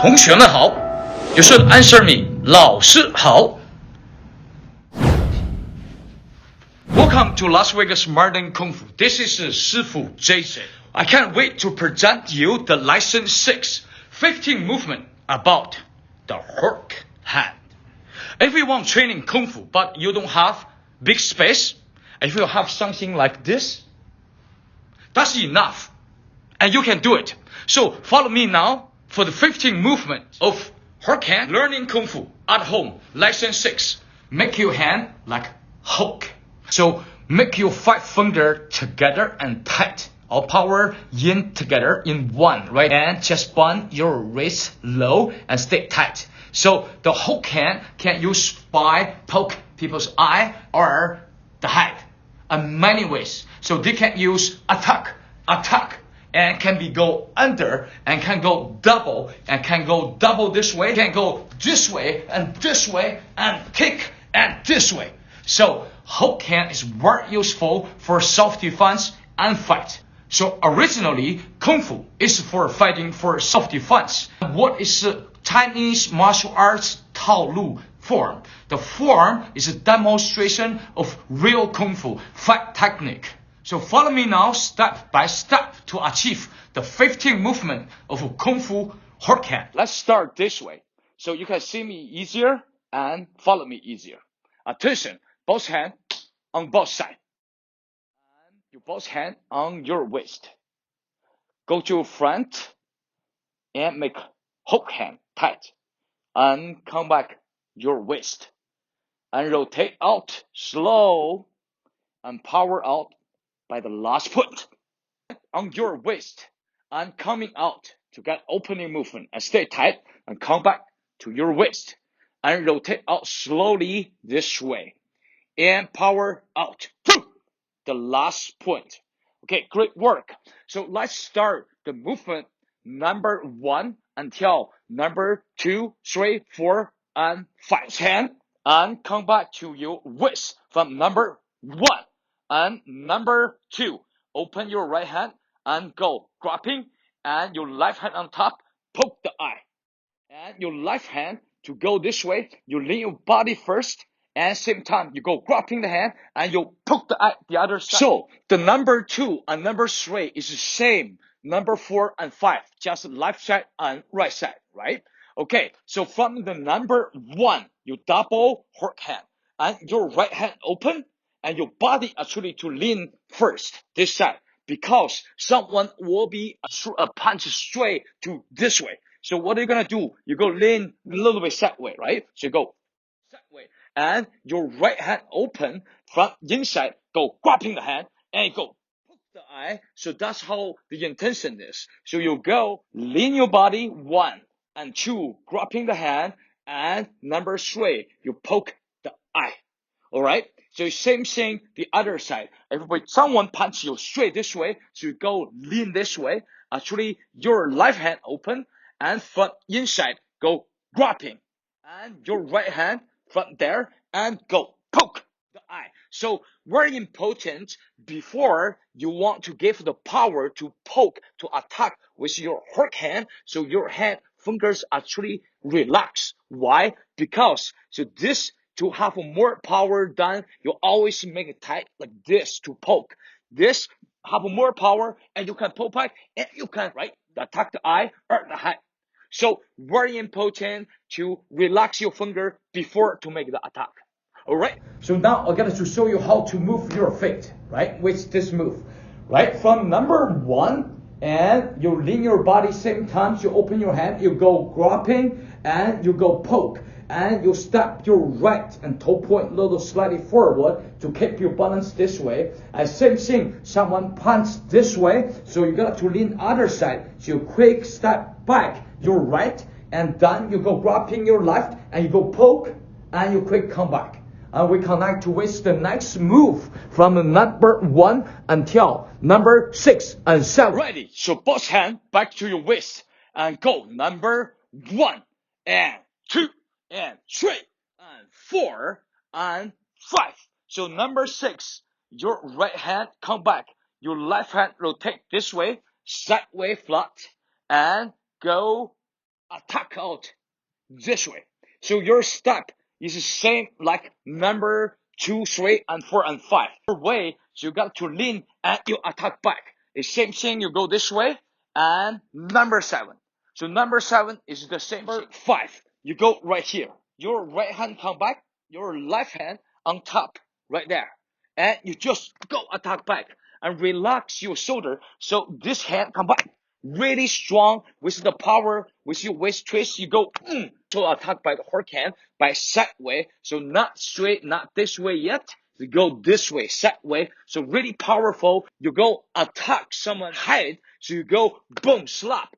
同学们好 You should answer me 老师好 Welcome to Las Vegas Modern Kung Fu. This is Shifu Jason. I can't wait to present you the lesson 6 15 movement about the hook hand. If you want training Kung Fu but you don't have big space, if you have something like this, that's enough. And you can do it. So follow me now for the 15 movements of hook hand. Learning Kung Fu at home. Lesson 6. Make your hand like hook. So make your 5 finger together and tight. All power in together in one, right? And just bend your wrist low and stay tight. So the hook hand can use by poke people's eye or the head in many ways. So they can use attack, and can be go under and can go double and can go double this way, can go this way and kick and this way. So hook hand is very useful for self-defense and fight. So originally, Kung Fu is for fighting for self-defense. What is Chinese martial arts Tao Lu form? The form is a demonstration of real Kung Fu fight technique. So follow me now step by step to achieve the 15 movement of Kung Fu hook hand. Let's start this way. So you can see me easier and follow me easier. Attention, both hands on both sides. Your both hand on your waist. Go to front and make hook hand tight. And come back your waist. And rotate out slow and power out by the last point. On your waist and coming out to get opening movement and stay tight and come back to your waist. And rotate out slowly this way. And power out. The last point. Okay, great work. So let's start the movement number 1 until number 2, 3, 4, and 5. Hand and come back to your waist from number 1 and number 2. Open your right hand and go grabbing and your left hand on top, poke the eye. And your left hand to go this way, you lean your body first. And same time, you go grabbing the hand and you poke the eye the other side. So the number 2 and number 3 is the same. Number 4 and 5, just left side and right side, right? Okay, so from the number 1, you double hook hand and your right hand open and your body actually to lean first this side because someone will be a punch straight to this way. So what are you gonna do? You go lean a little bit that way, right? So you go that way. And your right hand open from inside, go grabbing the hand, and you go poke the eye. So that's how the intention is. So you go lean your body 1 and 2, grabbing the hand, and number 3, you poke the eye. All right. So same thing the other side. If someone punch you straight this way, so you go lean this way. Actually, your left hand open, and from inside go grabbing, and your right hand from there and go poke the eye. So very important before you want to give the power to poke, to attack with your hook hand. So your hand fingers actually relax. Why? Because so this to have more power done, you always make it tight like this to poke. This have more power and you can poke back and you can right attack the eye or the head. So very important to relax your finger before to make the attack. Alright? So now I'm going to show you how to move your feet, right? With this move. Right? From number 1 and you lean your body same time, you open your hand, you go grabbing and you go poke. And you step your right and toe point a little slightly forward to keep your balance this way. And same thing, someone punch this way, so you got to lean other side. So you quick step back your right, and then you go grabbing your left, and you go poke, and you quick come back. And we connect with the next move from number 1 until number 6 and 7. Ready, so both hands back to your waist, and go number 1 and 2. And 3, and 4, and 5. So number 6, your right hand come back. Your left hand rotate this way, sideways flat, and go attack out this way. So your step is the same like number 2, 3, and 4, and 5. Your way, so you got to lean and you attack back. The same thing, you go this way, and number 7. So number 7 is the same. Number 5, you go right here. Your right hand come back, your left hand on top, right there. And you just go attack back and relax your shoulder. So this hand come back really strong with the power, with your waist twist. You go to attack by the hook hand, by side way. So not straight, not this way yet. You go this way, side way. So really powerful. You go attack someone's head. So you go boom, slap,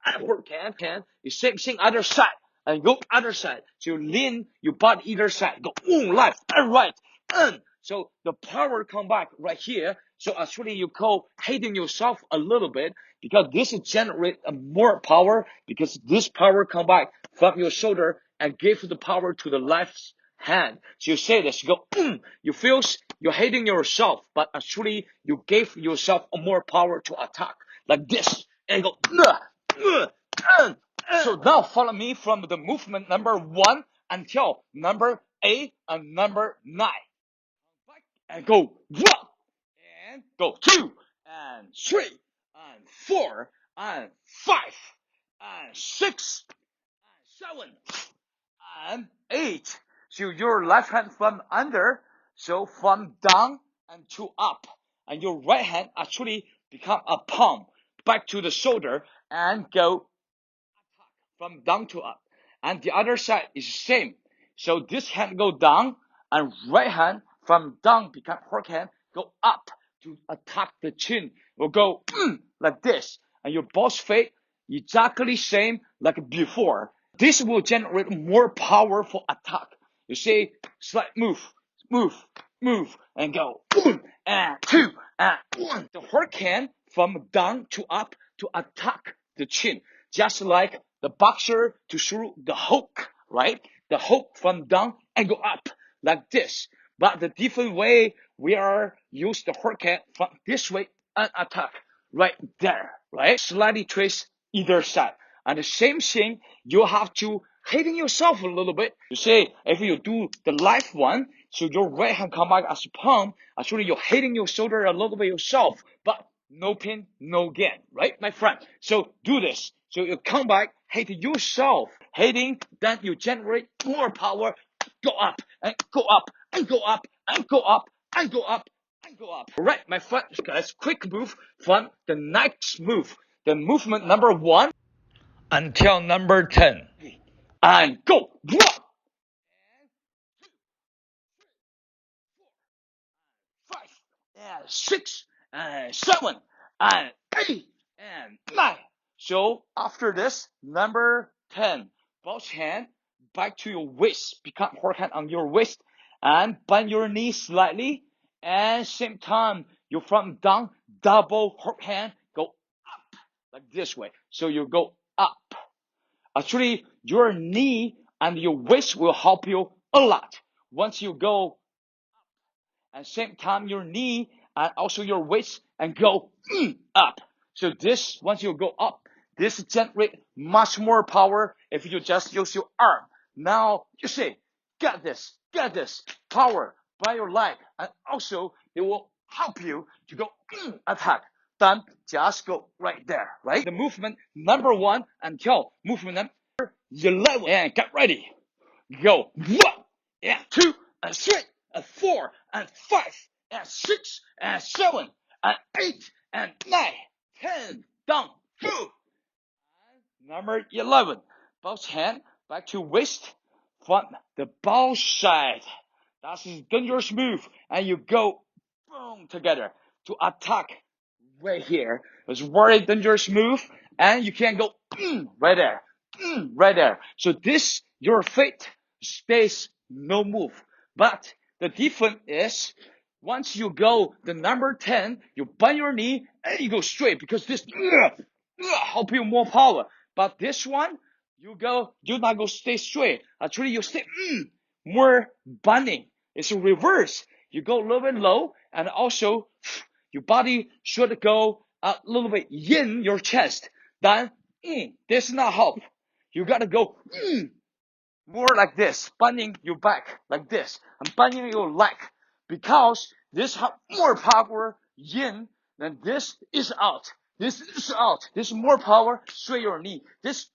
and hook hand. The same thing other side. And go other side. So you lean your body either side. Go left and right. So the power come back right here. So actually you go hitting yourself a little bit because this generate more power because this power come back from your shoulder and give the power to the left hand. So you say this, you go, you feel you're hitting yourself, but actually you gave yourself more power to attack like this and go, So now follow me from the movement number 1 until number 8 and number 9. And go 1 and go 2 and 3 and 4 and 5 and 6 and 7 and 8. So your left hand from under, so from down and to up, and your right hand actually become a palm back to the shoulder and go from down to up. And the other side is the same. So this hand go down and right hand from down become hook hand, go up to attack the chin. Will go like this. And your boss feet exactly same like before. This will generate more powerful attack. You see, slight move, and go and 2 and 1. The hook hand from down to up to attack the chin. Just like the boxer to throw the hook, right? The hook from down and go up like this. But the different way we are use the hook hand from this way and attack right there, right? Slightly twist either side. And the same thing, you have to hitting yourself a little bit. You say, if you do the left one, so your right hand come back as a palm, actually you're hitting your shoulder a little bit yourself, but no pain, no gain, right, my friend? So do this. So you come back, hit yourself, hitting, then you generate more power, go up, and go up, and go up, and go up, and go up, and go up. All right, my friend, let's quick move from the next move. The movement number 1 until number 10. And go. 1 and 2 and 3 and 4 and 5 and 6 and 7 and 8 and 9. So after this, number 10, both hand back to your waist, become hook hand on your waist, and bend your knees slightly, and same time you from down, double hook hand, go up like this way. So you go up. Actually, your knee and your waist will help you a lot. Once you go up, and same time your knee and also your waist and go up. So this, once you go up, this generate much more power if you just use your arm. Now you say, get this, power by your leg, and also it will help you to go attack. Then just go right there, right? The movement number 1 until movement number 11, and get ready. Go 1 and 2 and 3 and 4 and 5 and 6 and 7 and 8 and 9, 10, down, go. Number 11, both hand back to waist from the both side. That's a dangerous move, and you go boom together to attack right here. It's a very dangerous move, and you can go right there, right there. So this, your feet stays no move. But the difference is, once you go the number 10, you bend your knee and you go straight because this help you more power. But this one, you not go stay straight. Actually, you stay more bending. It's a reverse. You go a little bit low, and also your body should go a little bit in your chest. Then this is not help. you gotta go more like this, bending your back like this, and bending your leg, because this has more power in than this is out. This is out. This is more power, straight your knee. This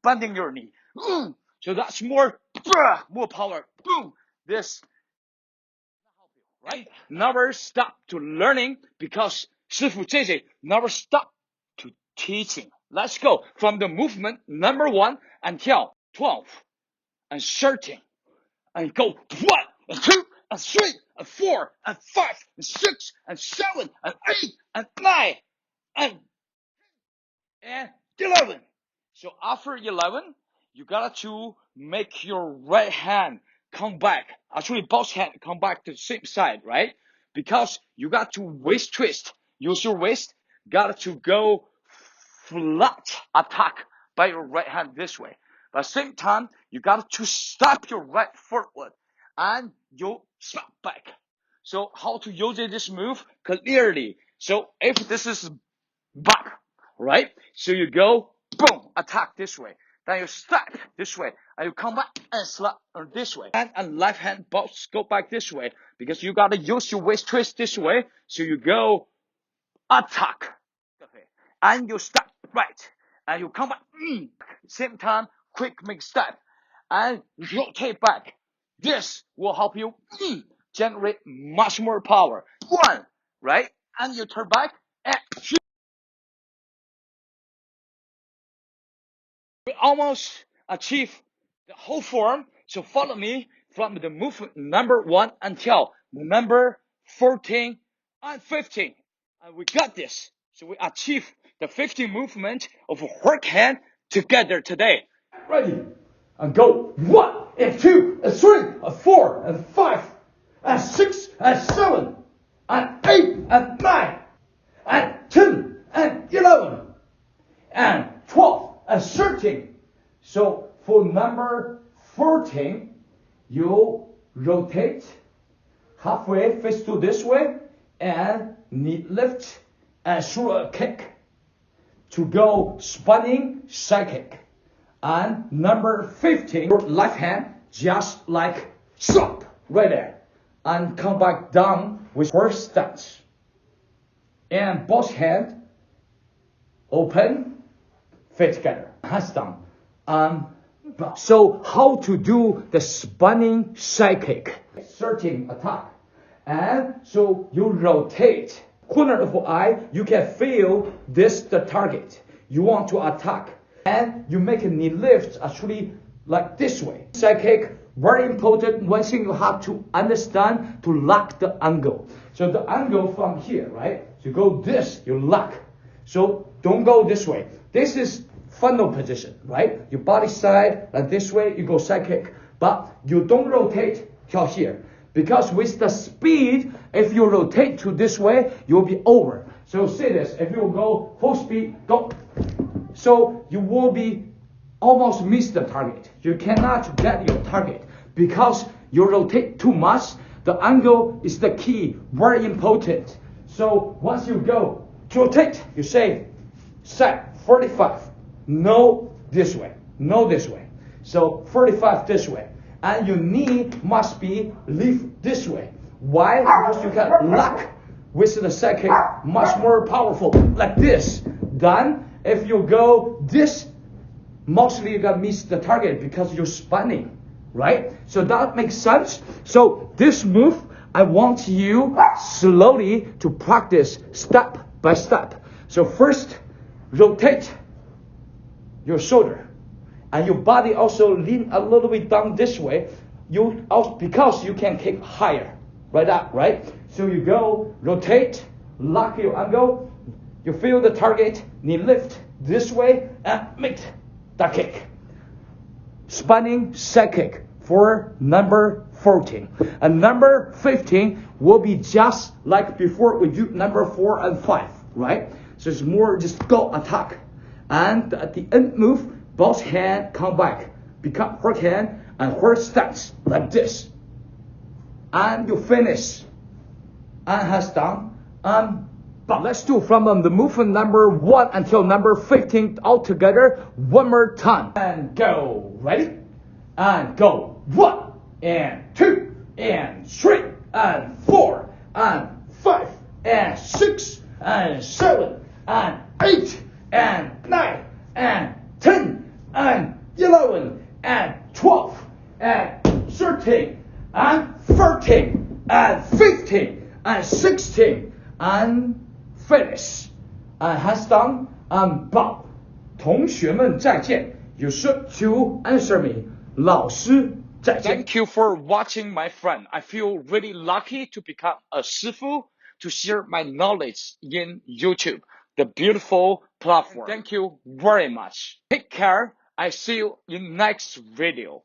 bending your knee. So that's more power. Boom. This, right? Never stop to learning, because 师傅 JJ never stop to teaching. Let's go from the movement number 1 until 12 and 13, and go 1 and 2 and 3 and 4 and 5 and 6 and 7 and 8 and 9 and 11. So after 11, you got to make your right hand come back. Actually, both hand come back to the same side, right? Because you got to waist twist. Use your waist. Got to go flat attack by your right hand this way. But at the same time, you got to stop your right forward and you snap back. So how to use this move clearly? So if this is back, right? So you go, boom, attack this way. Then you step this way, and you come back and slap this way. And left hand both go back this way, because you gotta use your waist twist this way. So you go, attack, and you step right, and you come back, same time, quick make step, and rotate back. This will help you generate much more power. 1, right? And you turn back, and we almost achieve the whole form. So follow me from the movement number 1 until number 14 and 15. And we got this. So we achieve the 15 movement of a hook hand together today. Ready? And go 1 and 2 and 3 and 4 and 5 and 6 and 7 and 8 and 9 and 10 and 11 and 12 and 13. So for number 14, you rotate halfway, face to this way, and knee lift and through a kick to go spinning side kick. And number 15, your left hand just like stop right there and come back down with horse stance. And both hands open, fit together, hands down. So how to do the spinning side kick? Searching attack. And so you rotate. Corner of the eye, you can feel this the target you want to attack. And you make a knee lift actually like this way. Side kick, very important. One thing you have to understand to lock the angle. So the angle from here, right? So you go this, you lock. So don't go this way. This is funnel position, right? Your body side like this way, you go side kick. But you don't rotate till here. Because with the speed, if you rotate to this way, you'll be over. So see this, if you go full speed, go. So you will be almost miss the target. You cannot get your target because you rotate too much. The angle is the key, very important. So once you go to rotate, you say set 45. No this way, no this way. So 45 this way. And your knee must be lift this way. Why? Because you can lock with the side kick much more powerful, like this. Then if you go this, mostly you're gonna miss the target because you're spinning, right? So that makes sense. So this move, I want you slowly to practice step by step. So first, rotate your shoulder. And your body also lean a little bit down this way. You also, because you can kick higher, right up, right? So you go, rotate, lock your angle. You feel the target, knee lift this way, and make that kick. Spinning side kick for number 14. And number 15 will be just like before we do number 4 and 5, right? So it's more just go attack. And at the end move, both hands come back, become hook hand and horse stance like this. And you finish. And hands down, and But let's do from the movement number 1 until number 15 all together one more time. And go. Ready? And go. 1 and 2 and 3 and 4 and 5 and 6 and 7 and 8 and 9 and 10 and 11 and 12 and 13 and 14 and 15 and 16 and finish. And hands down and bow. 同学们再见。You should to answer me. 老师再见。Thank you for watching, my friend. I feel really lucky to become a 师傅 to share my knowledge in YouTube, the beautiful platform. Thank you very much. Take care. I see you in next video.